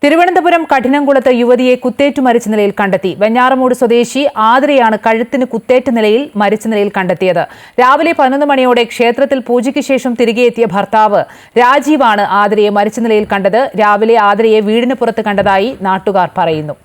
തിരുവനന്തപുരം കഠിനംകുളത്ത് യുവതിയെ കുത്തേറ്റു മരിച്ച നിലയിൽ കണ്ടെത്തി. വെഞ്ഞാറമൂട് സ്വദേശി ആതിരയാണ് കഴുത്തിന് കുത്തേറ്റ നിലയിൽ മരിച്ച നിലയിൽ കണ്ടെത്തിയത്. രാവിലെ 11 മണിയോടെ ക്ഷേത്രത്തിൽ പൂജയ്ക്ക് ശേഷം തിരികെ എത്തിയ ഭർത്താവ് രാജീവാണ് ആതിരയെ മരിച്ച നിലയിൽ കണ്ടത്. രാവിലെ ആതിരയെ വീടിന് പുറത്ത് കണ്ടതായി നാട്ടുകാർ പറയുന്നു.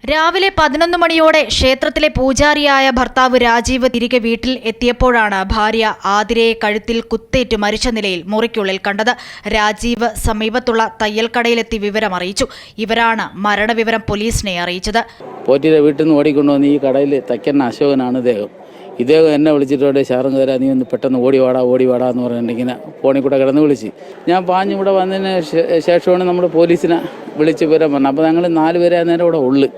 രാവിലെ 11 മണിയോടെ ക്ഷേത്രത്തിലെ പൂജാരിയായ ഭർത്താവ് രാജീവ് തിരികെ വീട്ടിൽ എത്തിയപ്പോഴാണ് ഭാര്യ ആതിരയെ കഴുത്തിൽ കുത്തേറ്റ് മരിച്ച നിലയിൽ മുറിക്കുള്ളിൽ കണ്ടത്. രാജീവ് സമീപത്തുള്ള തയ്യൽക്കടയിലെത്തി വിവരം അറിയിച്ചു. ഇവരാണ് മരണവിവരം പോലീസിനെ അറിയിച്ചത്. പോറ്റിയുടെ വീട്ടിൽ നിന്ന് ഓടിക്കൊണ്ടുവന്ന് ഈ കടയിൽ തയ്ക്കുന്ന അശോകനാണ് ഇദ്ദേഹം എന്നെ വിളിച്ചിട്ടോടെ ശാറങ്കര നീ ഒന്ന് പെട്ടെന്ന് ഓടിവാടാ എന്ന് പറഞ്ഞിട്ടുണ്ടെങ്കിൽ ഫോണിൽ കൂടെ കിടന്ന് വിളിച്ച് ഞാൻ പാഞ്ഞിവിടെ വന്നതിന് ശേഷമാണ് നമ്മൾ പോലീസിനെ വിളിച്ച് വിവരം പറഞ്ഞത്. അപ്പോൾ ഞങ്ങൾ 4 പേരെ നേരം ഇവിടെ ഉള്ളു.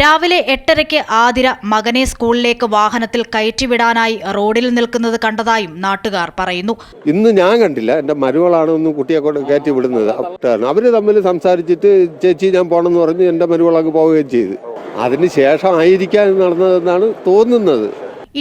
രാവിലെ 8:30 ആതിര മകനെ സ്കൂളിലേക്ക് വാഹനത്തിൽ കയറ്റിവിടാനായി റോഡിൽ നിൽക്കുന്നത് കണ്ടതായും നാട്ടുകാർ പറയുന്നു. ഇന്ന് ഞാൻ കണ്ടില്ല, എൻ്റെ മരുമകളാണ് ഒന്ന് കുട്ടിയെ കൊണ്ട് കയറ്റി വിടുന്നത്. അവർ തമ്മിൽ സംസാരിച്ചിട്ട് ചേച്ചി ഞാൻ പോകണമെന്ന് പറഞ്ഞ് എൻ്റെ മരുമകളങ്ങ് പോവുകയും ചെയ്തു. അതിന് ശേഷമായിരിക്കാൻ നടന്നതെന്നാണ് തോന്നുന്നത്.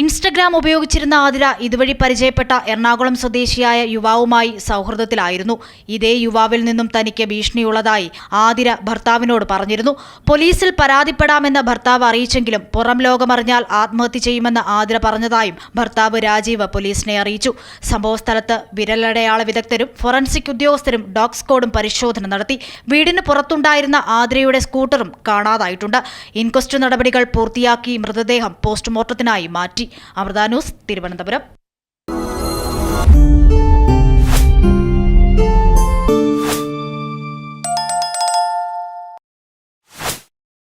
ഇൻസ്റ്റഗ്രാം ഉപയോഗിച്ചിരുന്ന ആതിര ഇതുവഴി പരിചയപ്പെട്ട എറണാകുളം സ്വദേശിയായ യുവാവുമായി സൗഹൃദത്തിലായിരുന്നു. ഇതേ യുവാവിൽ നിന്നും തനിക്ക് ഭീഷണിയുള്ളതായി ആതിര ഭർത്താവിനോട് പറഞ്ഞിരുന്നു. പോലീസിൽ പരാതിപ്പെടാമെന്ന് ഭർത്താവ് അറിയിച്ചെങ്കിലും പുറം ലോകമറിഞ്ഞാൽ ആത്മഹത്യ ചെയ്യുമെന്ന് ആതിര പറഞ്ഞതായും ഭർത്താവ് രാജീവ് പോലീസിനെ അറിയിച്ചു. സംഭവസ്ഥലത്ത് വിരലടയാള വിദഗ്ധരും ഫോറൻസിക് ഉദ്യോഗസ്ഥരും ഡോഗ് സ്ക്വാഡും പരിശോധന നടത്തി. വീടിന് പുറത്തുണ്ടായിരുന്ന ആതിരയുടെ സ്കൂട്ടറും കാണാതായിട്ടുണ്ട്. ഇൻക്വസ്റ്റ് നടപടികൾ പൂർത്തിയാക്കി മൃതദേഹം പോസ്റ്റ്മോർട്ടത്തിനായി മാറ്റി. അമൃത ന്യൂസ്, തിരുവനന്തപുരം.